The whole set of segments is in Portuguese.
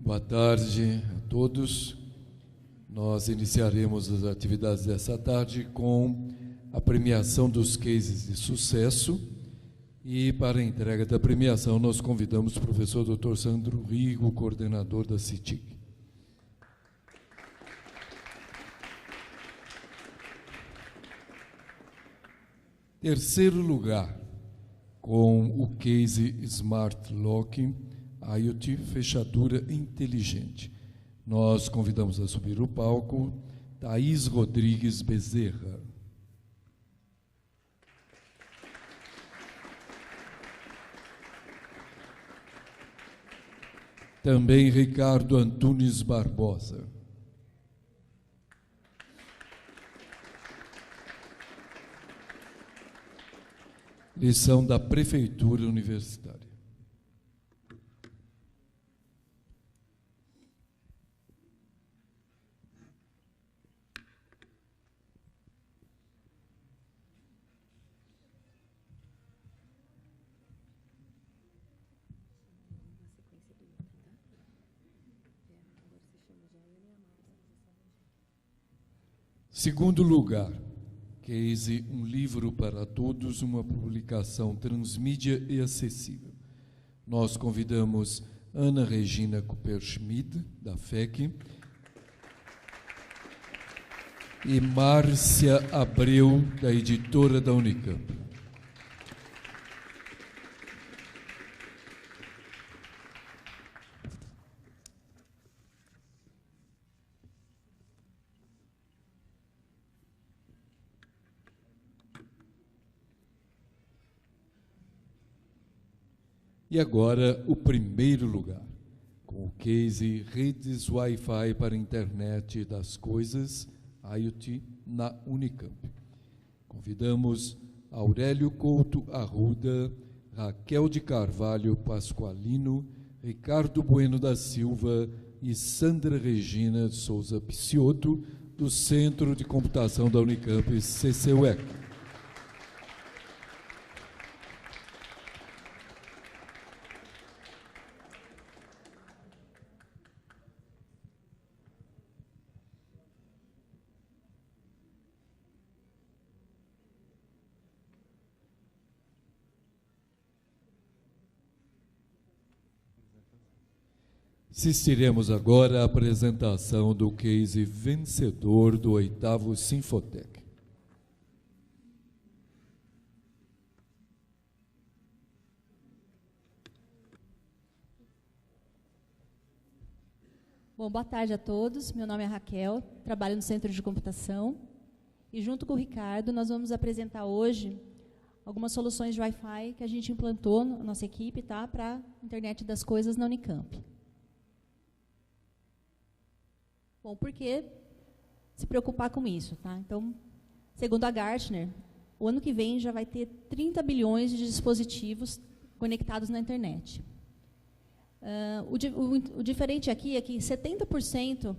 Boa tarde a todos. Nós iniciaremos as atividades dessa tarde com a premiação dos cases de sucesso. E para a entrega da premiação, nós convidamos o professor Dr. Sandro Rigo, coordenador da CITIC. Terceiro lugar, com o case Smart Lock IoT, fechadura inteligente. Nós convidamos a subir o palco Thaís Rodrigues Bezerra. Também Ricardo Antunes Barbosa. Lição da Prefeitura Universitária. Segundo lugar, case Um Livro para Todos, uma publicação transmídia e acessível. Nós convidamos Ana Regina Kupperschmid, da FEC, e Márcia Abreu, da editora da Unicamp. E agora, o primeiro lugar, com o case Redes Wi-Fi para a Internet das Coisas, IoT, na Unicamp. Convidamos Aurélio Couto Arruda, Raquel de Carvalho Pasqualino, Ricardo Bueno da Silva e Sandra Regina Souza Picciotto, do Centro de Computação da Unicamp, CCUEC. Assistiremos agora à apresentação do case vencedor do 8º Sinfotec. Bom, boa tarde a todos. Meu nome é Raquel, trabalho no Centro de Computação e junto com o Ricardo nós vamos apresentar hoje algumas soluções de Wi-Fi que a gente implantou na nossa equipe, tá, para a internet das coisas na Unicamp. Bom, por que se preocupar com isso? Tá? Então, segundo a Gartner, o ano que vem já vai ter 30 bilhões de dispositivos conectados na internet. O diferente aqui é que 70%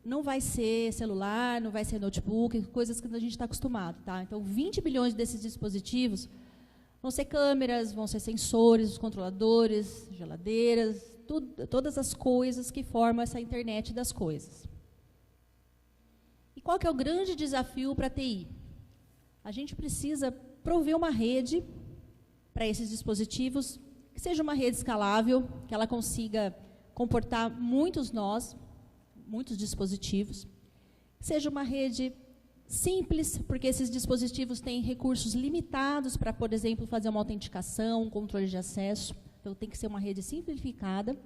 não vai ser celular, não vai ser notebook, coisas que a gente está acostumado. Tá? Então, 20 bilhões desses dispositivos vão ser câmeras, vão ser sensores, controladores, geladeiras, todas as coisas que formam essa internet das coisas. E qual que é o grande desafio para a TI? A gente precisa prover uma rede para esses dispositivos, que seja uma rede escalável, que ela consiga comportar muitos nós, muitos dispositivos, que seja uma rede simples, porque esses dispositivos têm recursos limitados para, por exemplo, fazer uma autenticação, um controle de acesso. Então, tem que ser uma rede simplificada,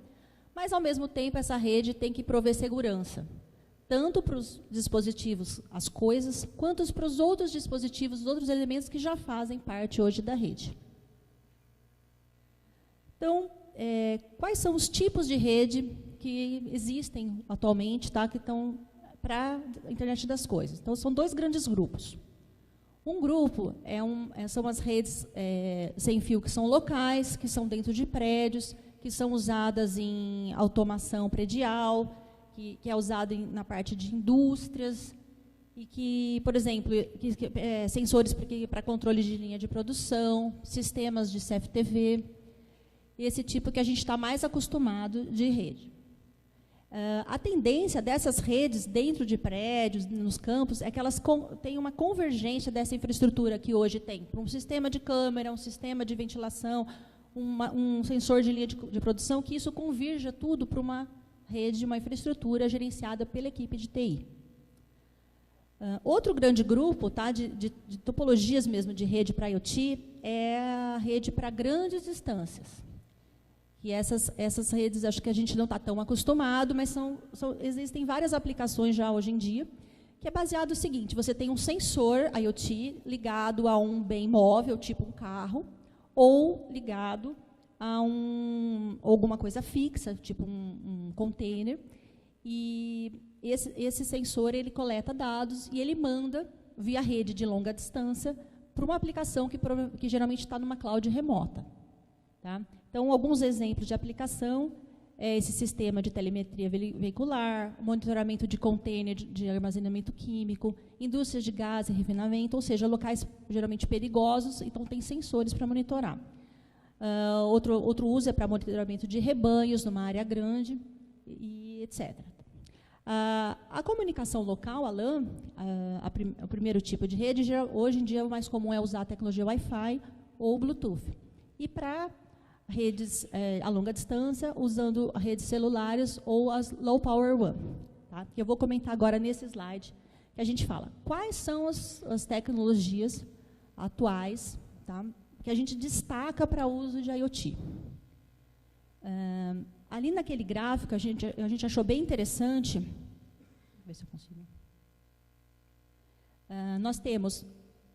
mas, ao mesmo tempo, essa rede tem que prover segurança, tanto para os dispositivos, as coisas, quanto para os outros dispositivos, os outros elementos que já fazem parte hoje da rede. Então, quais são os tipos de rede que existem atualmente, tá, que estão para a internet das coisas? Então, são dois grandes grupos. Um grupo são as redes sem fio que são locais, que são dentro de prédios, que são usadas em automação predial, que é usado na parte de indústrias, e que, por exemplo, sensores para controle de linha de produção, sistemas de CFTV, esse tipo que a gente está mais acostumado de rede. A tendência dessas redes dentro de prédios, nos campos, é que elas têm uma convergência dessa infraestrutura que hoje tem, para um sistema de câmera, um sistema de ventilação, um sensor de linha de produção, que isso convirja tudo para uma rede, uma infraestrutura gerenciada pela equipe de TI. Outro grande grupo, tá, de topologias mesmo de rede para IoT é a rede para grandes distâncias. E essas redes, acho que a gente não está tão acostumado, mas existem várias aplicações já hoje em dia, que é baseado no seguinte: você tem um sensor IoT ligado a um bem móvel, tipo um carro, ou ligado a alguma coisa fixa, tipo um container, e esse sensor ele coleta dados e ele manda via rede de longa distância para uma aplicação que geralmente está numa cloud remota. Tá? Então, alguns exemplos de aplicação é esse sistema de telemetria veicular, monitoramento de container de armazenamento químico, indústrias de gás e refinamento, ou seja, locais geralmente perigosos, então tem sensores para monitorar. Outro uso é para monitoramento de rebanhos numa área grande, e etc. A comunicação local, a LAN, o primeiro tipo de rede, hoje em dia o mais comum é usar a tecnologia Wi-Fi ou Bluetooth. E para redes a longa distância, usando redes celulares ou as Low Power WAN. Tá? Eu vou comentar agora nesse slide que a gente fala quais são as tecnologias atuais, tá, que a gente destaca para uso de IoT. Ali naquele gráfico, a gente achou bem interessante. Deixa eu ver se eu consigo. Nós temos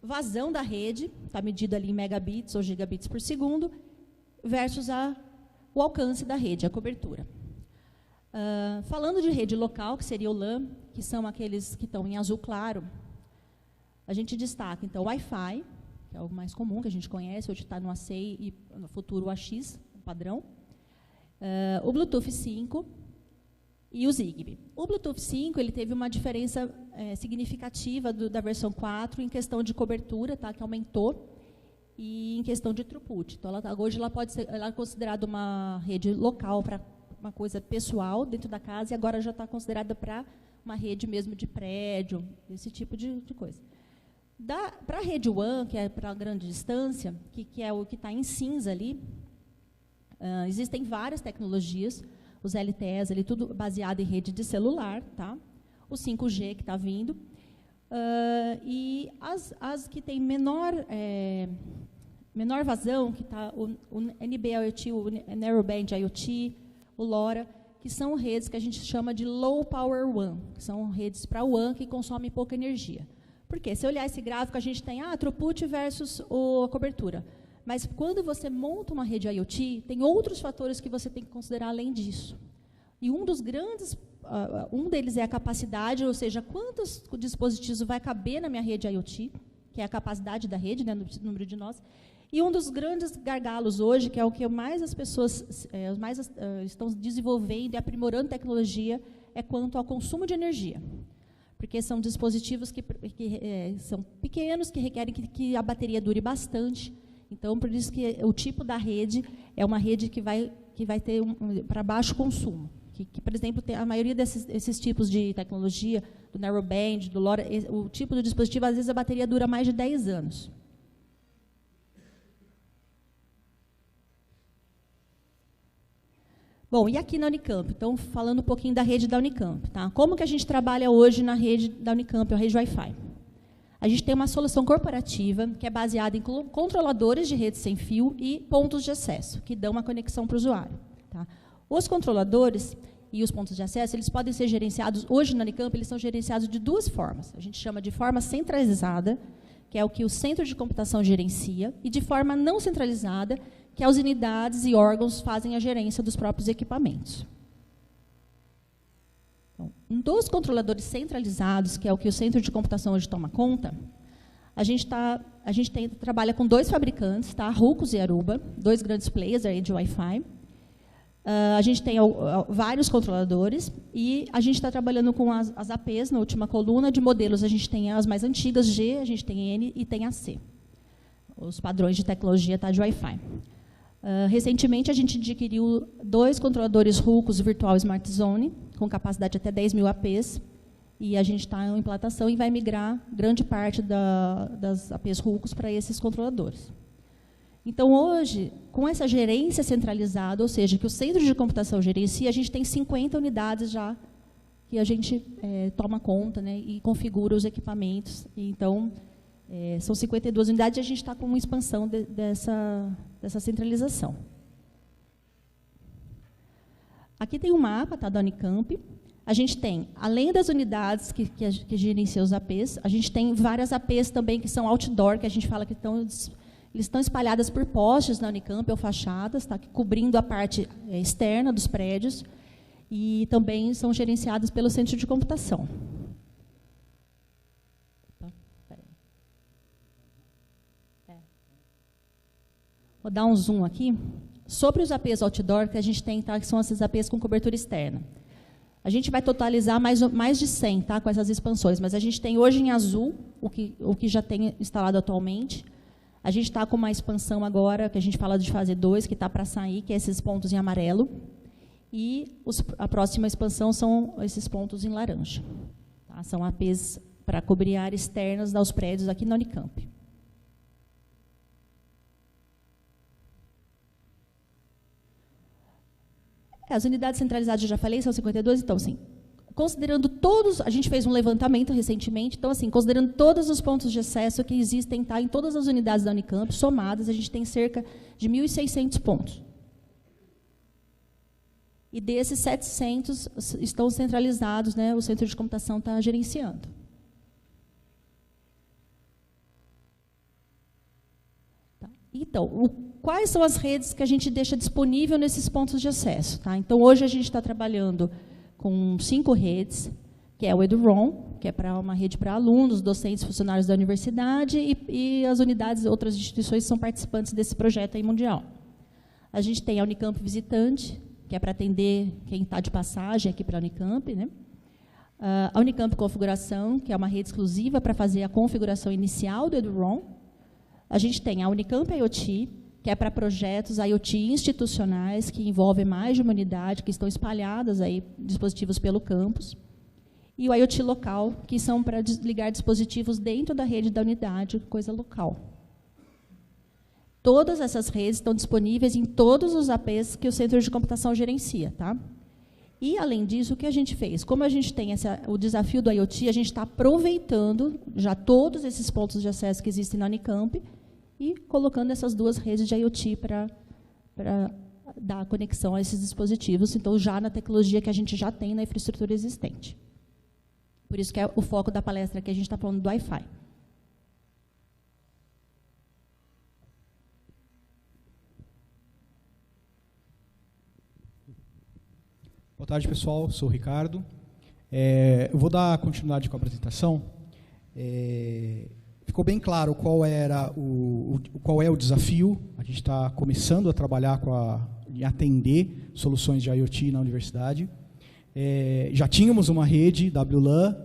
vazão da rede, está medido ali em megabits ou gigabits por segundo, versus o alcance da rede, a cobertura. Falando de rede local, que seria o LAN, que são aqueles que estão em azul claro, a gente destaca, então, o Wi-Fi, que é o mais comum, que a gente conhece, hoje está no ACI e no futuro o AX, o padrão, o Bluetooth 5 e o Zigbee. O Bluetooth 5 ele teve uma diferença significativa da versão 4 em questão de cobertura, tá, que aumentou, e em questão de throughput. Então, hoje ela é considerada uma rede local para uma coisa pessoal dentro da casa, e agora já está considerada para uma rede mesmo de prédio, esse tipo de coisa. Para a rede WAN, que é para grande distância, que é o que está em cinza ali, existem várias tecnologias, os LTEs, ali, tudo baseado em rede de celular, tá? O 5G que está vindo, e as que têm menor vazão, que está o NB-IoT, o Narrowband IoT, o LoRa, que são redes que a gente chama de Low Power WAN, que são redes para WAN que consomem pouca energia. Por quê? Se olhar esse gráfico, a gente tem throughput versus a cobertura. Mas quando você monta uma rede IoT, tem outros fatores que você tem que considerar além disso. E um deles é a capacidade, ou seja, quantos dispositivos vai caber na minha rede IoT, que é a capacidade da rede, né, no número de nós. E um dos grandes gargalos hoje, que é o que mais as pessoas estão desenvolvendo e aprimorando tecnologia, é quanto ao consumo de energia. Porque são dispositivos que são pequenos, que requerem que a bateria dure bastante. Então, por isso que o tipo da rede é uma rede que vai ter para baixo consumo. Que, por exemplo, a maioria desses tipos de tecnologia, do Narrowband, do LoRa, o tipo de dispositivo, às vezes a bateria dura mais de 10 anos. Bom, e aqui na Unicamp? Então, falando um pouquinho da rede da Unicamp. Tá? Como que a gente trabalha hoje na rede da Unicamp, a rede Wi-Fi? A gente tem uma solução corporativa que é baseada em controladores de rede sem fio e pontos de acesso, que dão uma conexão para o usuário. Tá? Os controladores e os pontos de acesso, eles podem ser gerenciados, hoje na Unicamp, eles são gerenciados de duas formas. A gente chama de forma centralizada, que é o que o centro de computação gerencia, e de forma não centralizada, que as unidades e órgãos fazem a gerência dos próprios equipamentos. Então, dos controladores centralizados, que é o que o centro de computação hoje toma conta, a gente trabalha com dois fabricantes, tá? Ruckus e Aruba, dois grandes players aí de Wi-Fi. A gente tem vários controladores e a gente está trabalhando com as APs na última coluna. De modelos, a gente tem as mais antigas, G, a gente tem N e tem AC. Os padrões de tecnologia tá, de Wi-Fi. Recentemente, a gente adquiriu 2 controladores RUCOS Virtual Smart Zone, com capacidade de até 10.000 APs, e a gente está em implantação e vai migrar grande parte das APs RUCOS para esses controladores. Então, hoje, com essa gerência centralizada, ou seja, que o centro de computação gerencia, a gente tem 50 unidades já que a gente toma conta, né, e configura os equipamentos. Então, são 52 unidades e a gente está com uma expansão dessa centralização. Aqui tem um mapa, tá, da Unicamp. A gente tem, além das unidades que gerenciam os APs, a gente tem várias APs também que são outdoor, que a gente fala que eles estão espalhadas por postes na Unicamp ou fachadas, tá, cobrindo a parte externa dos prédios, e também são gerenciadas pelo centro de computação. Vou dar um zoom aqui. Sobre os APs outdoor que a gente tem, tá, que são essas APs com cobertura externa. A gente vai totalizar mais de 100, tá, com essas expansões, mas a gente tem hoje em azul o que já tem instalado atualmente. A gente está com uma expansão agora, que a gente fala de fase 2, que está para sair, que é esses pontos em amarelo. E a próxima expansão são esses pontos em laranja. Tá? São APs para cobrir áreas externas aos prédios aqui na Unicamp. As unidades centralizadas, eu já falei, são 52, então, assim, considerando todos, a gente fez um levantamento recentemente, então, assim, considerando todos os pontos de acesso que existem, tá, em todas as unidades da Unicamp, somadas, a gente tem cerca de 1.600 pontos. E desses 700 estão centralizados, né, o centro de computação está gerenciando. Tá. Então, quais são as redes que a gente deixa disponível nesses pontos de acesso? Tá? Então, hoje a gente está trabalhando com 5 redes, que é o EduROM, que é para uma rede para alunos, docentes, funcionários da universidade, e as unidades e outras instituições são participantes desse projeto aí mundial. A gente tem a Unicamp Visitante, que é para atender quem está de passagem aqui para a Unicamp, né? A Unicamp Configuração, que é uma rede exclusiva para fazer a configuração inicial do EduROM. A gente tem a Unicamp IoT, que é para projetos IoT institucionais, que envolvem mais de uma unidade, que estão espalhadas aí, dispositivos pelo campus. E o IoT local, que são para ligar dispositivos dentro da rede da unidade, coisa local. Todas essas redes estão disponíveis em todos os APs que o centro de computação gerencia. Tá? E, além disso, o que a gente fez? Como a gente tem o desafio do IoT, a gente está aproveitando já todos esses pontos de acesso que existem na Unicamp e colocando essas 2 redes de IoT para dar conexão a esses dispositivos, então, já na tecnologia que a gente já tem na infraestrutura existente. Por isso que é o foco da palestra que a gente está falando do Wi-Fi. Boa tarde, pessoal. Sou o Ricardo. Eu vou dar continuidade com a apresentação. Ficou bem claro qual é o desafio. A gente está começando a trabalhar em atender soluções de IoT na universidade. Já tínhamos uma rede WLAN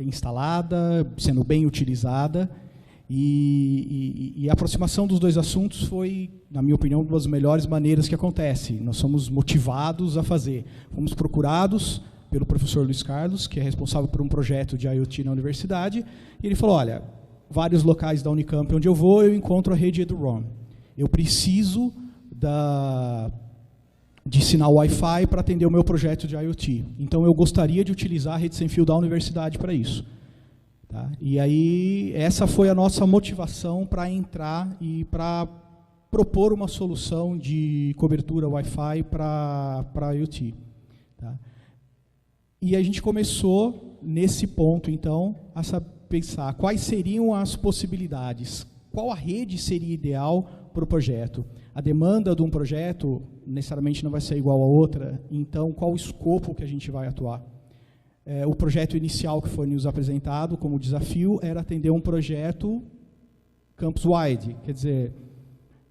instalada, sendo bem utilizada, e a aproximação dos 2 assuntos foi, na minha opinião, uma das melhores maneiras que acontece. Nós somos motivados a fazer. Fomos procurados pelo professor Luiz Carlos, que é responsável por um projeto de IoT na universidade, e ele falou, olha, vários locais da Unicamp onde eu encontro a rede EduROM. Eu preciso de sinal Wi-Fi para atender o meu projeto de IoT. Então, eu gostaria de utilizar a rede sem fio da universidade para isso. Tá? E aí, essa foi a nossa motivação para entrar e para propor uma solução de cobertura Wi-Fi para IoT. Tá? E a gente começou, nesse ponto, então, a pensar quais seriam as possibilidades, qual a rede seria ideal para o projeto. A demanda de um projeto necessariamente não vai ser igual a outra, então qual o escopo que a gente vai atuar? O projeto inicial que foi nos apresentado como desafio era atender um projeto campus-wide, quer dizer,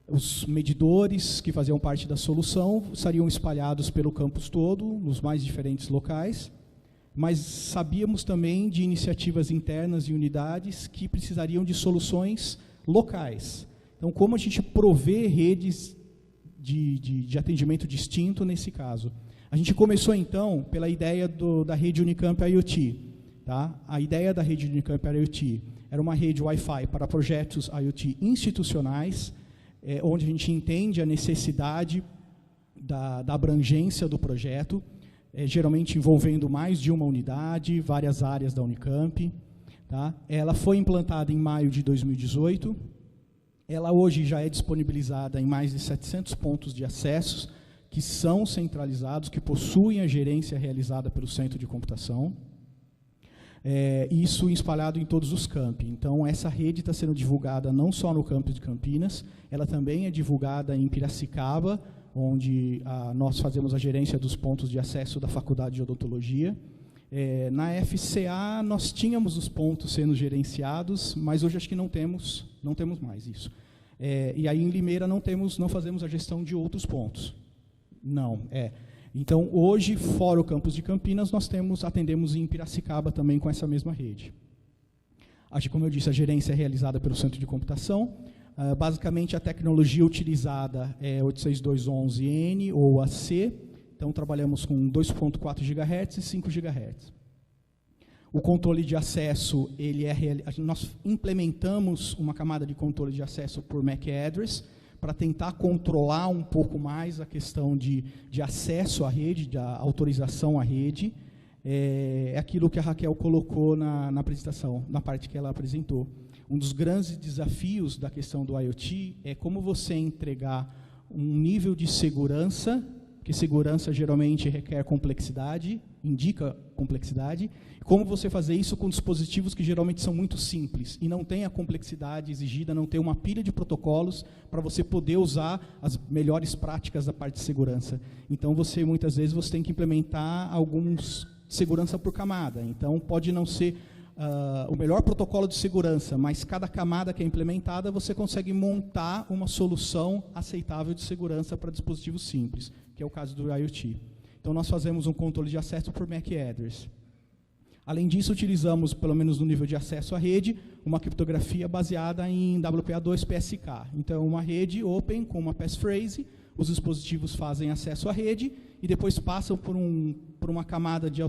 os medidores que faziam parte da solução estariam espalhados pelo campus todo, nos mais diferentes locais, mas sabíamos também de iniciativas internas e unidades que precisariam de soluções locais. Então, como a gente prover redes de atendimento distinto nesse caso. A gente começou, então, pela ideia da rede Unicamp IoT. Tá? A ideia da rede Unicamp IoT era uma rede Wi-Fi para projetos IoT institucionais, onde a gente entende a necessidade da abrangência do projeto, geralmente envolvendo mais de uma unidade, várias áreas da Unicamp. Tá? Ela foi implantada em maio de 2018. Ela hoje já é disponibilizada em mais de 700 pontos de acessos, que são centralizados, que possuem a gerência realizada pelo centro de computação. Isso espalhado em todos os campi. Então, essa rede está sendo divulgada não só no campus de Campinas, ela também é divulgada em Piracicaba, onde nós fazemos a gerência dos pontos de acesso da Faculdade de Odontologia. Na FCA, nós tínhamos os pontos sendo gerenciados, mas hoje acho que não temos mais isso. E aí, em Limeira, não fazemos a gestão de outros pontos. Então, hoje, fora o campus de Campinas, nós atendemos em Piracicaba também com essa mesma rede. Como eu disse, a gerência é realizada pelo Centro de Computação. Basicamente, a tecnologia utilizada é 862.11n ou AC. Então, trabalhamos com 2.4 GHz e 5 GHz. O controle de acesso, nós implementamos uma camada de controle de acesso por MAC address, para tentar controlar um pouco mais a questão de acesso à rede, da autorização à rede. É aquilo que a Raquel colocou na apresentação, na parte que ela apresentou. Um dos grandes desafios da questão do IoT é como você entregar um nível de segurança, que segurança geralmente requer complexidade, indica complexidade, como você fazer isso com dispositivos que geralmente são muito simples e não tem a complexidade exigida, não tem uma pilha de protocolos para você poder usar as melhores práticas da parte de segurança. Então, muitas vezes você tem que implementar alguns segurança por camada. Então, pode não ser o melhor protocolo de segurança, mas cada camada que é implementada, você consegue montar uma solução aceitável de segurança para dispositivos simples, que é o caso do IoT. Então, nós fazemos um controle de acesso por MAC address. Além disso, utilizamos, pelo menos no nível de acesso à rede, uma criptografia baseada em WPA2 PSK. Então, uma rede open com uma passphrase, os dispositivos fazem acesso à rede e depois passam por uma camada de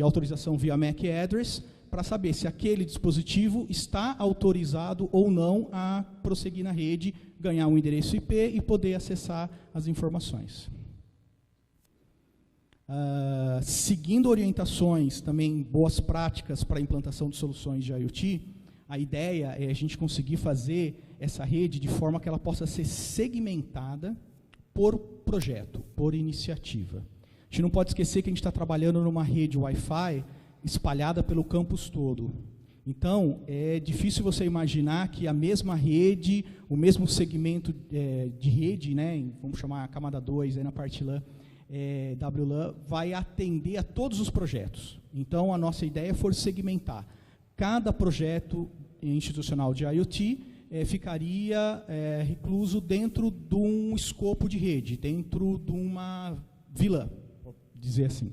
autorização via MAC address para saber se aquele dispositivo está autorizado ou não a prosseguir na rede, ganhar um endereço IP e poder acessar as informações. Seguindo orientações, também boas práticas para a implantação de soluções de IoT, a ideia é a gente conseguir fazer essa rede de forma que ela possa ser segmentada por projeto, por iniciativa. A gente não pode esquecer que a gente está trabalhando numa rede Wi-Fi espalhada pelo campus todo. Então, é difícil você imaginar que a mesma rede, o mesmo segmento de rede, né, vamos chamar a camada 2 aí na parte LAN, WLAN, vai atender a todos os projetos. Então, a nossa ideia foi segmentar. Cada projeto institucional de IoT ficaria recluso dentro de um escopo de rede, dentro de uma VLAN, vou dizer assim.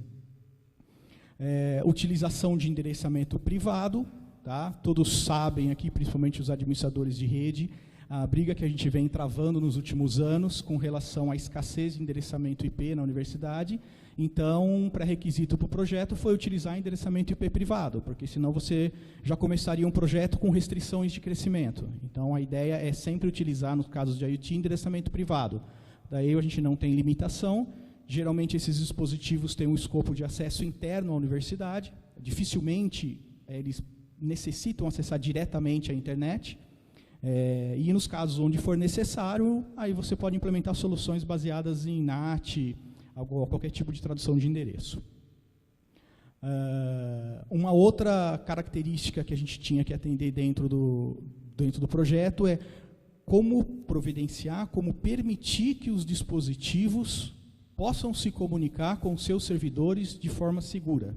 Utilização de endereçamento privado, tá? Todos sabem aqui, principalmente os administradores de rede, a briga que a gente vem travando nos últimos anos com relação à escassez de endereçamento IP na universidade. Então, um pré-requisito para o projeto foi utilizar endereçamento IP privado, porque senão você já começaria um projeto com restrições de crescimento. Então, a ideia é sempre utilizar, nos casos de IoT, endereçamento privado. Daí a gente não tem limitação. Geralmente, esses dispositivos têm um escopo de acesso interno à universidade. Dificilmente, eles necessitam acessar diretamente a internet. E nos casos onde for necessário, aí você pode implementar soluções baseadas em NAT, qualquer tipo de tradução de endereço. Uma outra característica que a gente tinha que atender dentro do projeto é como providenciar, como permitir que os dispositivos possam se comunicar com seus servidores de forma segura.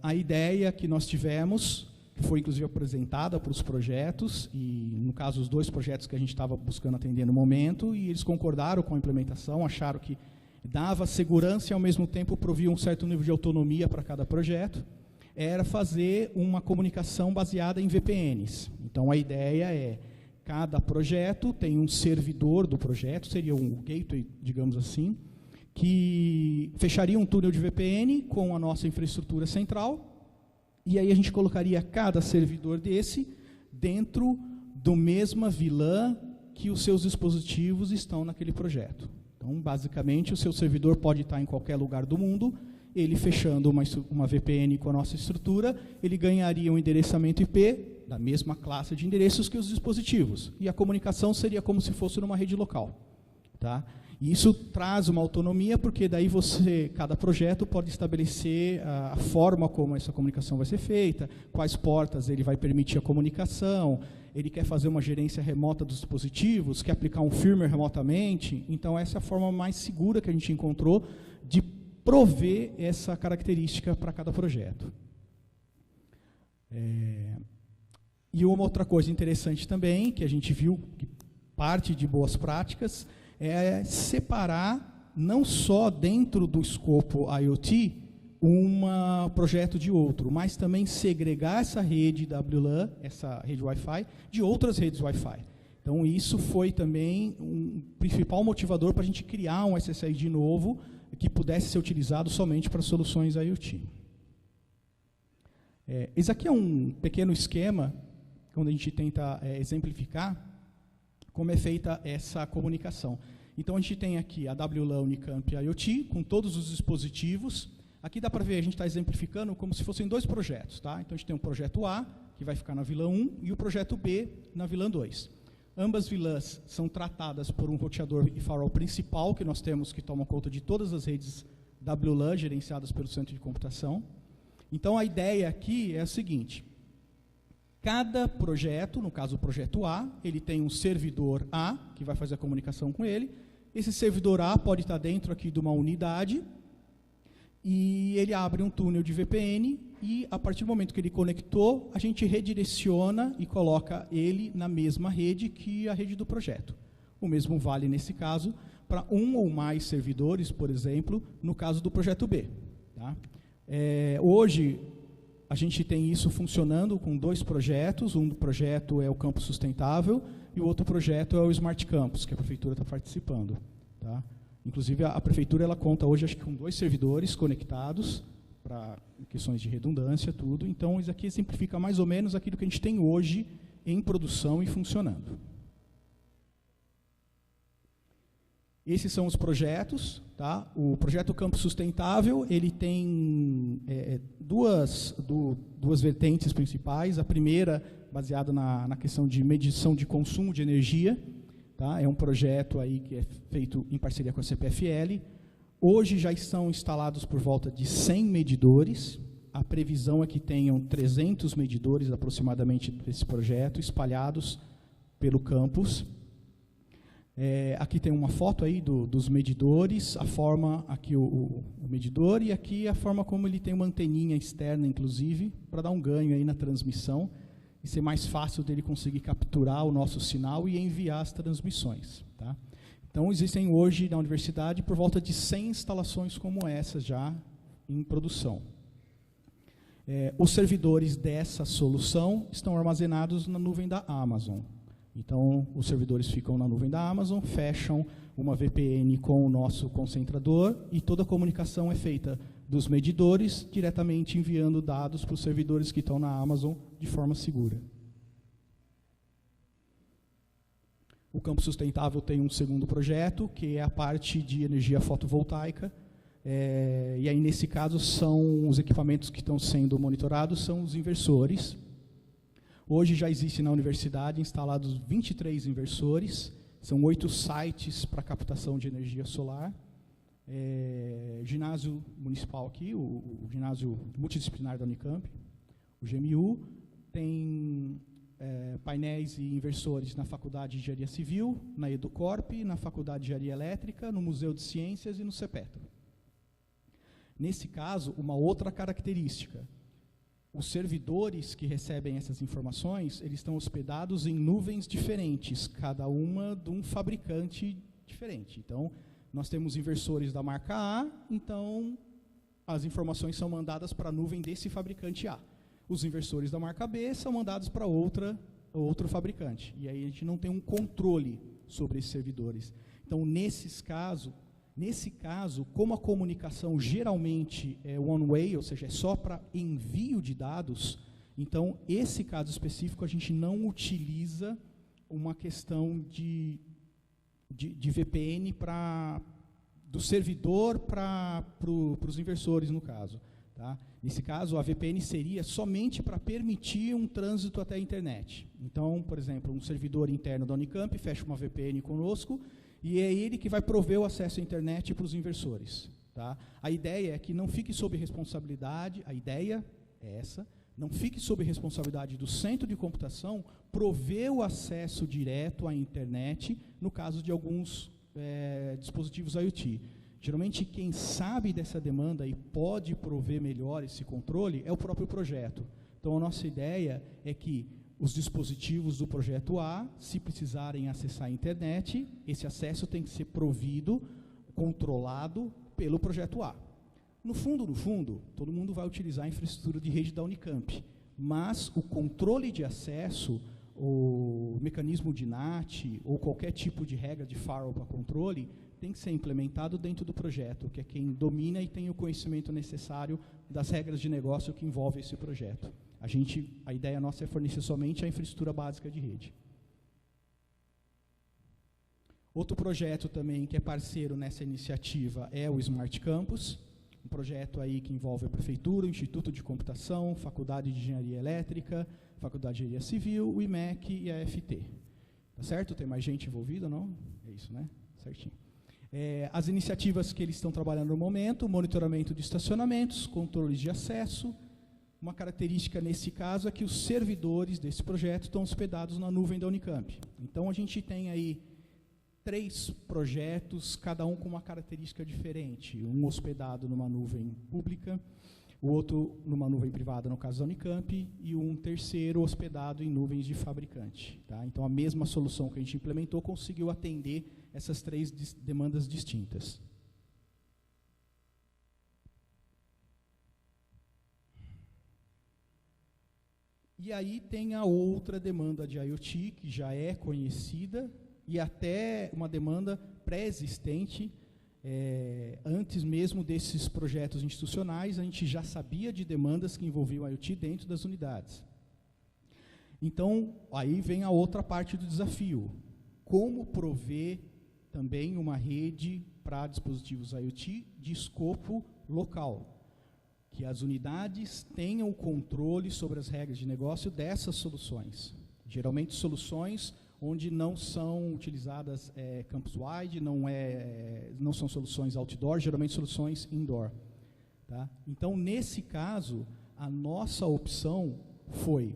A ideia que nós tivemos, que foi inclusive apresentada para os projetos, e no caso os 2 projetos que a gente estava buscando atender no momento, e eles concordaram com a implementação, acharam que dava segurança e ao mesmo tempo provia um certo nível de autonomia para cada projeto, era fazer uma comunicação baseada em VPNs. Então a ideia é Cada projeto tem um servidor do projeto, seria um gateway, digamos assim, que fecharia um túnel de VPN com a nossa infraestrutura central, e aí a gente colocaria cada servidor desse dentro do mesma VLAN que os seus dispositivos estão naquele projeto. Então, basicamente, o seu servidor pode estar em qualquer lugar do mundo, ele fechando uma VPN com a nossa estrutura, ele ganharia um endereçamento IP da mesma classe de endereços que os dispositivos, e a comunicação seria como se fosse numa rede local. Tá? E isso traz uma autonomia, porque daí cada projeto pode estabelecer a forma como essa comunicação vai ser feita, quais portas ele vai permitir a comunicação, ele quer fazer uma gerência remota dos dispositivos, quer aplicar um firmware remotamente. Então, essa é a forma mais segura que a gente encontrou de prover essa característica para cada projeto. E uma outra coisa interessante também, que a gente viu que parte de boas práticas, é separar, não só dentro do escopo IoT, um projeto de outro, mas também segregar essa rede WLAN, essa rede Wi-Fi, de outras redes Wi-Fi. Então, isso foi também um principal motivador para a gente criar um SSID novo, que pudesse ser utilizado somente para soluções IoT. Esse aqui é um pequeno esquema, onde a gente tenta exemplificar como é feita essa comunicação. Então, a gente tem aqui a WLAN Unicamp IoT, com todos os dispositivos. Aqui dá para ver, a gente está exemplificando como se fossem dois projetos. Tá? Então, a gente tem um projeto A, que vai ficar na VLAN 1, e o projeto B, na VLAN 2. Ambas VLANs são tratadas por um roteador e firewall principal, que nós temos, que toma conta de todas as redes WLAN gerenciadas pelo centro de computação. Então, a ideia aqui é a seguinte: cada projeto, no caso o projeto A, ele tem um servidor A, que vai fazer a comunicação com ele. Esse servidor A pode estar dentro aqui de uma unidade, e ele abre um túnel de VPN, e a partir do momento que ele conectou, a gente redireciona e coloca ele na mesma rede que a rede do projeto. O mesmo vale, nesse caso, para um ou mais servidores, por exemplo, no caso do projeto B. Tá? Hoje, a gente tem isso funcionando com dois projetos. Um projeto é o Campus Sustentável e o outro projeto é o Smart Campus, que a Prefeitura está participando. Tá? Inclusive, a Prefeitura ela conta hoje, acho que com 2 servidores conectados, para questões de redundância, tudo. Então, isso aqui exemplifica mais ou menos aquilo que a gente tem hoje em produção e funcionando. Esses são os projetos. Tá? O projeto Campus Sustentável, ele tem duas vertentes principais. A primeira, baseada na questão de medição de consumo de energia. Tá? É um projeto aí que é feito em parceria com a CPFL. Hoje já estão instalados por volta de 100 medidores. A previsão é que tenham 300 medidores aproximadamente desse projeto, espalhados pelo campus. Aqui tem uma foto aí dos medidores, a forma, aqui o medidor, e aqui a forma como ele tem uma anteninha externa, inclusive, para dar um ganho aí na transmissão, e ser mais fácil dele conseguir capturar o nosso sinal e enviar as transmissões. Tá? Então, existem hoje na universidade por volta de 100 instalações como essas já em produção. Os servidores dessa solução estão armazenados na nuvem da Amazon. Então, os servidores ficam na nuvem da Amazon, fecham uma VPN com o nosso concentrador, e toda a comunicação é feita dos medidores, diretamente enviando dados para os servidores que estão na Amazon de forma segura. O Campus Sustentável tem um segundo projeto, que é a parte de energia fotovoltaica. E aí, nesse caso, são os equipamentos que estão sendo monitorados, são os inversores. Hoje já existe na universidade instalados 23 inversores, são 8 sites para captação de energia solar. Ginásio municipal aqui, o ginásio multidisciplinar da Unicamp, o GMU, tem painéis e inversores na Faculdade de Engenharia Civil, na Educorp, na Faculdade de Engenharia Elétrica, no Museu de Ciências e no CEPETRO. Nesse caso, uma outra característica: os servidores que recebem essas informações, eles estão hospedados em nuvens diferentes, cada uma de um fabricante diferente. Então, nós temos inversores da marca A, então as informações são mandadas para a nuvem desse fabricante A. Os inversores da marca B são mandados para outra outro fabricante. E aí a gente não tem um controle sobre esses servidores. Então, nesse caso, como a comunicação geralmente é one-way, ou seja, é só para envio de dados, então, esse caso específico, a gente não utiliza uma questão de VPN do servidor para os inversores, no caso. Tá? Nesse caso, a VPN seria somente para permitir um trânsito até a internet. Então, por exemplo, um servidor interno da Unicamp fecha uma VPN conosco e é ele que vai prover o acesso à internet para os inversores. Tá? A ideia é que não fique sob responsabilidade, a ideia é essa, não fique sob responsabilidade do centro de computação prover o acesso direto à internet no caso de alguns dispositivos IoT. Geralmente, quem sabe dessa demanda e pode prover melhor esse controle é o próprio projeto. Então, a nossa ideia é que os dispositivos do projeto A, se precisarem acessar a internet, esse acesso tem que ser provido, controlado pelo projeto A. No fundo, todo mundo vai utilizar a infraestrutura de rede da Unicamp, mas o controle de acesso, o mecanismo de NAT ou qualquer tipo de regra de firewall para controle tem que ser implementado dentro do projeto, que é quem domina e tem o conhecimento necessário das regras de negócio que envolvem esse projeto. A ideia nossa é fornecer somente a infraestrutura básica de rede. Outro projeto também que é parceiro nessa iniciativa é o Smart Campus, um projeto aí que envolve a Prefeitura, o Instituto de Computação, Faculdade de Engenharia Elétrica, Faculdade de Engenharia Civil, o IMEC e a FT. Tá certo? Tem mais gente envolvida ou não? É isso, né? Certinho. As iniciativas que eles estão trabalhando no momento, monitoramento de estacionamentos, controles de acesso. Uma característica nesse caso é que os servidores desse projeto estão hospedados na nuvem da Unicamp. Então, a gente tem aí 3 projetos, cada um com uma característica diferente. Um hospedado numa nuvem pública, o outro numa nuvem privada, no caso da Unicamp, e um terceiro hospedado em nuvens de fabricante. Tá? Então, a mesma solução que a gente implementou conseguiu atender essas 3 demandas distintas. E aí tem a outra demanda de IoT, que já é conhecida, e até uma demanda pré-existente, antes mesmo desses projetos institucionais, a gente já sabia de demandas que envolviam IoT dentro das unidades. Então, aí vem a outra parte do desafio. Como prover também uma rede para dispositivos IoT de escopo local, que as unidades tenham o controle sobre as regras de negócio dessas soluções. Geralmente soluções onde não são utilizadas campus-wide, não são soluções outdoor, geralmente soluções indoor. Tá? Então, nesse caso, a nossa opção foi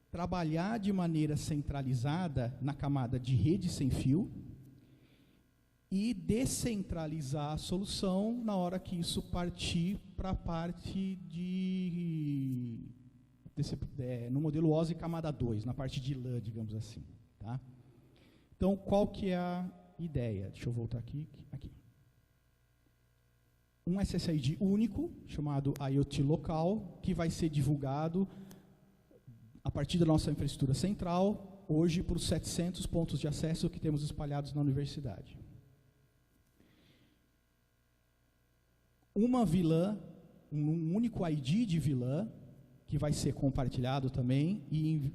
trabalhar de maneira centralizada na camada de rede sem fio e descentralizar a solução na hora que isso partir para a parte no modelo OSI camada 2, na parte de LAN, digamos assim. Tá? Então, qual que é a ideia? Deixa eu voltar aqui. Um SSID único, chamado IoT Local, que vai ser divulgado a partir da nossa infraestrutura central, hoje por 700 pontos de acesso que temos espalhados na universidade. Uma VLAN, um único ID de VLAN, que vai ser compartilhado também e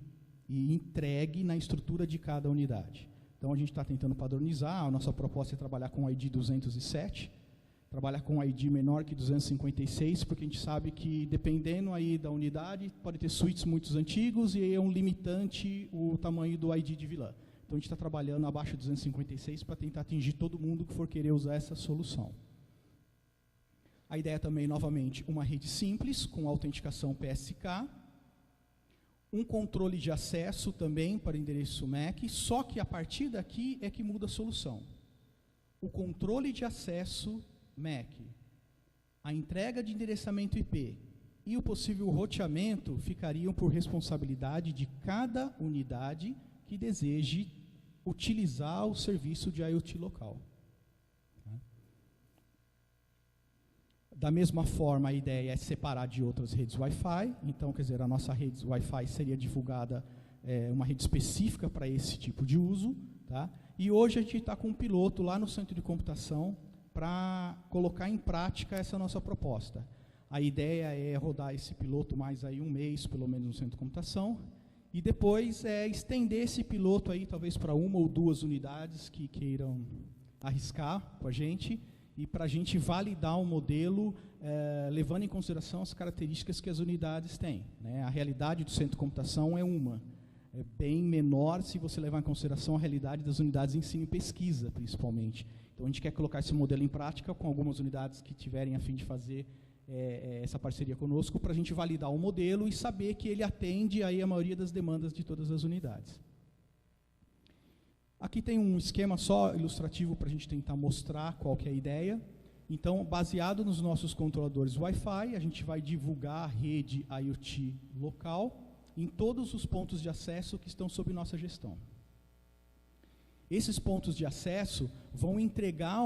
entregue na estrutura de cada unidade. Então, a gente está tentando padronizar, a nossa proposta é trabalhar com o ID 207, trabalhar com um ID menor que 256, porque a gente sabe que, dependendo aí da unidade, pode ter switches muito antigos e é um limitante o tamanho do ID de VLAN. Então, a gente está trabalhando abaixo de 256 para tentar atingir todo mundo que for querer usar essa solução. A ideia também, novamente, uma rede simples, com autenticação PSK, um controle de acesso também para endereço MAC, só que a partir daqui é que muda a solução. O controle de acesso MAC, a entrega de endereçamento IP e o possível roteamento ficariam por responsabilidade de cada unidade que deseje utilizar o serviço de IoT local. Da mesma forma, a ideia é separar de outras redes Wi-Fi. Então, quer dizer, a nossa rede Wi-Fi seria divulgada uma rede específica para esse tipo de uso, tá? E hoje a gente está com um piloto lá no centro de computação para colocar em prática essa nossa proposta. A ideia é rodar esse piloto mais aí 1 mês, pelo menos, no centro de computação, e depois estender esse piloto aí talvez para 1 ou 2 unidades que queiram arriscar com a gente, e para a gente validar o modelo, levando em consideração as características que as unidades têm, né? A realidade do centro de computação é bem menor se você levar em consideração a realidade das unidades de ensino e pesquisa, principalmente. Então, a gente quer colocar esse modelo em prática com algumas unidades que tiverem a fim de fazer essa parceria conosco, para a gente validar o modelo e saber que ele atende aí a maioria das demandas de todas as unidades. Aqui tem um esquema só ilustrativo para a gente tentar mostrar qual que é a ideia. Então, baseado nos nossos controladores Wi-Fi, a gente vai divulgar a rede IoT local em todos os pontos de acesso que estão sob nossa gestão. Esses pontos de acesso vão entregar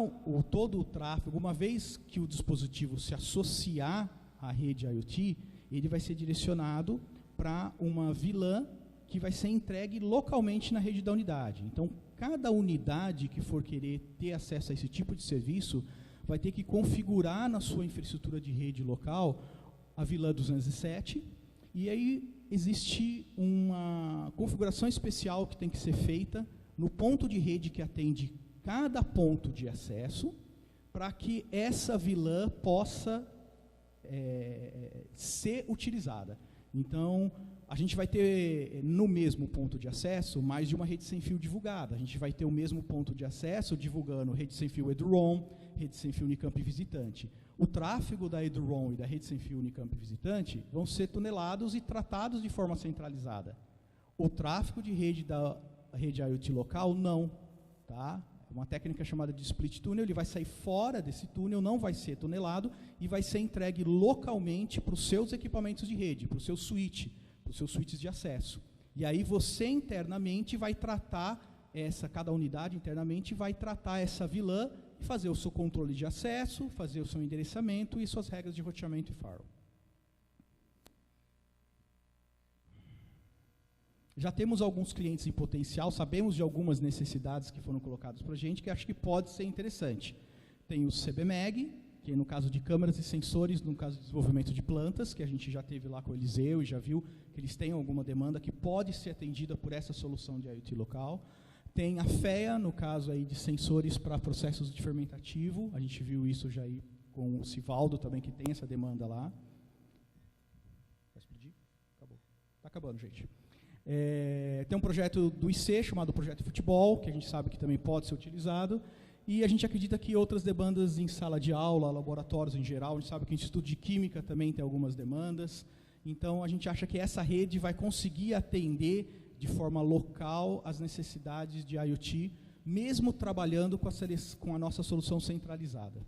todo o tráfego. Uma vez que o dispositivo se associar à rede IoT, ele vai ser direcionado para uma VLAN que vai ser entregue localmente na rede da unidade. Então, cada unidade que for querer ter acesso a esse tipo de serviço vai ter que configurar na sua infraestrutura de rede local a VLAN 207, e aí existe uma configuração especial que tem que ser feita no ponto de rede que atende cada ponto de acesso, para que essa VLAN possa ser utilizada. Então, a gente vai ter no mesmo ponto de acesso mais de uma rede sem fio divulgada. A gente vai ter o mesmo ponto de acesso divulgando rede sem fio Eduroam, rede sem fio Unicamp Visitante. O tráfego da Eduroam e da rede sem fio Unicamp Visitante vão ser tunelados e tratados de forma centralizada. O tráfego de rede da rede IoT local, não. Tá? Uma técnica chamada de split tunnel, ele vai sair fora desse túnel, não vai ser tunelado e vai ser entregue localmente para os seus equipamentos de rede, para o seu switch, para os seus switches de acesso. E aí você internamente vai tratar cada unidade internamente vai tratar essa VLAN e fazer o seu controle de acesso, fazer o seu endereçamento e suas regras de roteamento e firewall. Já temos alguns clientes em potencial, sabemos de algumas necessidades que foram colocadas para a gente, que acho que pode ser interessante. Tem o CBMEG, que no caso de câmeras e sensores, no caso de desenvolvimento de plantas, que a gente já teve lá com o Eliseu e já viu que eles têm alguma demanda que pode ser atendida por essa solução de IoT local. Tem a FEA, no caso aí de sensores para processos de fermentativo, a gente viu isso já aí com o Sivaldo também, que tem essa demanda lá. Vai explodir? Acabou. Está acabando, gente. Tem um projeto do IC, chamado Projeto Futebol, que a gente sabe que também pode ser utilizado, e a gente acredita que outras demandas em sala de aula, laboratórios em geral, a gente sabe que o Instituto de Química também tem algumas demandas, então a gente acha que essa rede vai conseguir atender de forma local as necessidades de IoT, mesmo trabalhando com a nossa solução centralizada.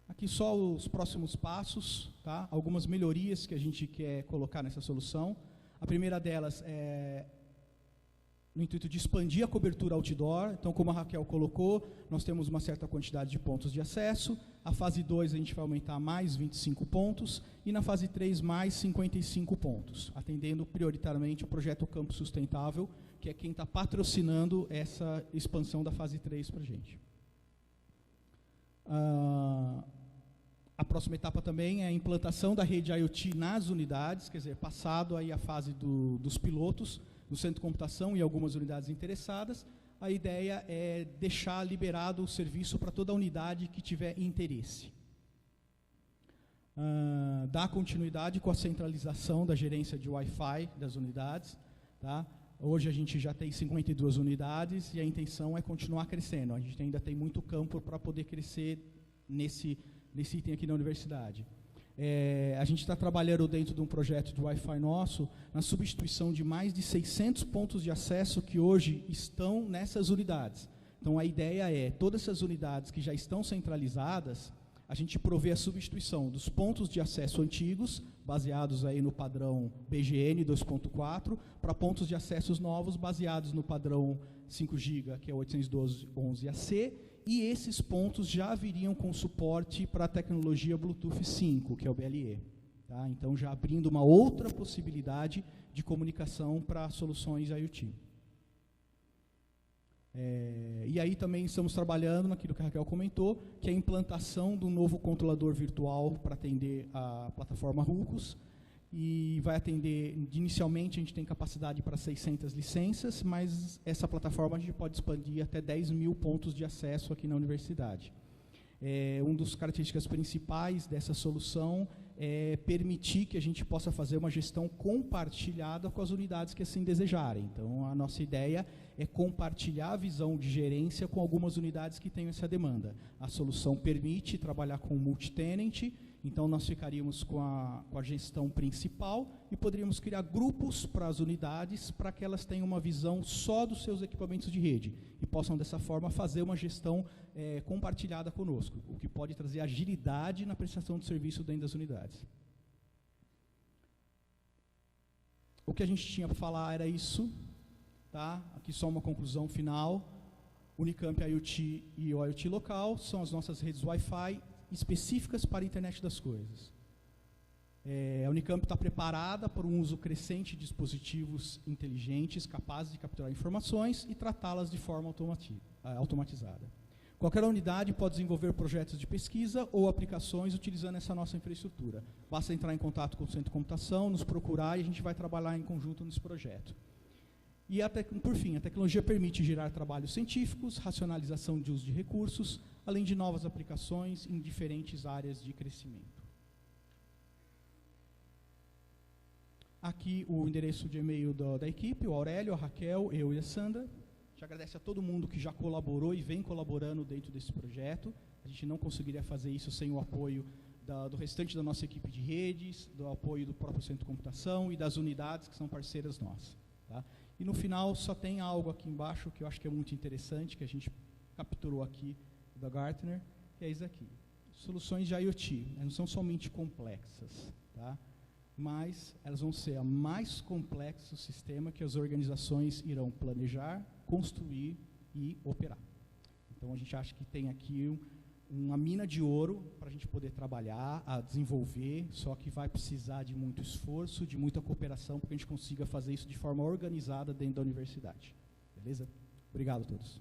Aqui só os próximos passos, tá? Algumas melhorias que a gente quer colocar nessa solução. A primeira delas é no intuito de expandir a cobertura outdoor. Então, como a Raquel colocou, nós temos uma certa quantidade de pontos de acesso. A fase 2 a gente vai aumentar mais 25 pontos e na fase 3 mais 55 pontos, atendendo prioritariamente o projeto Campo Sustentável, que é quem está patrocinando essa expansão da fase 3 para a gente. A próxima etapa também é a implantação da rede IoT nas unidades, quer dizer, passado aí a fase dos pilotos, no centro de computação e algumas unidades interessadas, a ideia é deixar liberado o serviço para toda a unidade que tiver interesse. Dar continuidade com a centralização da gerência de Wi-Fi das unidades. Tá? Hoje a gente já tem 52 unidades e a intenção é continuar crescendo. A gente ainda tem muito campo para poder crescer nesse item aqui na universidade. A gente está trabalhando dentro de um projeto de Wi-Fi nosso, na substituição de mais de 600 pontos de acesso que hoje estão nessas unidades. Então, a ideia é, todas essas unidades que já estão centralizadas, a gente prover a substituição dos pontos de acesso antigos, baseados aí no padrão BGN 2.4, para pontos de acessos novos, baseados no padrão 5 GB, que é 802.11ac, e esses pontos já viriam com suporte para a tecnologia Bluetooth 5, que é o BLE. Tá? Então, já abrindo uma outra possibilidade de comunicação para soluções IoT. E aí também estamos trabalhando naquilo que a Raquel comentou, que é a implantação do novo controlador virtual para atender a plataforma Rucos. E vai atender, inicialmente a gente tem capacidade para 600 licenças, mas essa plataforma a gente pode expandir até 10 mil pontos de acesso aqui na universidade. Uma das características principais dessa solução é permitir que a gente possa fazer uma gestão compartilhada com as unidades que assim desejarem. Então, a nossa ideia é compartilhar a visão de gerência com algumas unidades que tenham essa demanda. A solução permite trabalhar com multi-tenant, então nós ficaríamos com a gestão principal e poderíamos criar grupos para as unidades para que elas tenham uma visão só dos seus equipamentos de rede e possam, dessa forma, fazer uma gestão compartilhada conosco, o que pode trazer agilidade na prestação de serviço dentro das unidades. O que a gente tinha para falar era isso. Tá? Aqui só uma conclusão final. Unicamp IoT e o IoT local são as nossas redes Wi-Fi específicas para a internet das coisas. A Unicamp está preparada para um uso crescente de dispositivos inteligentes capazes de capturar informações e tratá-las de forma automatizada. Qualquer unidade pode desenvolver projetos de pesquisa ou aplicações utilizando essa nossa infraestrutura. Basta entrar em contato com o Centro de Computação, nos procurar e a gente vai trabalhar em conjunto nesse projeto. E, por fim, a tecnologia permite gerar trabalhos científicos, racionalização de uso de recursos, além de novas aplicações em diferentes áreas de crescimento. Aqui o endereço de e-mail da equipe, o Aurélio, a Raquel, eu e a Sandra. A gente agradece a todo mundo que já colaborou e vem colaborando dentro desse projeto. A gente não conseguiria fazer isso sem o apoio do restante da nossa equipe de redes, do apoio do próprio Centro de Computação e das unidades que são parceiras nossas. Tá? E no final só tem algo aqui embaixo que eu acho que é muito interessante, que a gente capturou aqui da Gartner, que é isso aqui. Soluções de IoT, não são somente complexas, tá? Mas elas vão ser a mais complexo sistema que as organizações irão planejar, construir e operar. Então a gente acha que tem aqui uma mina de ouro para a gente poder trabalhar, a desenvolver, só que vai precisar de muito esforço, de muita cooperação, para que a gente consiga fazer isso de forma organizada dentro da universidade. Beleza? Obrigado a todos.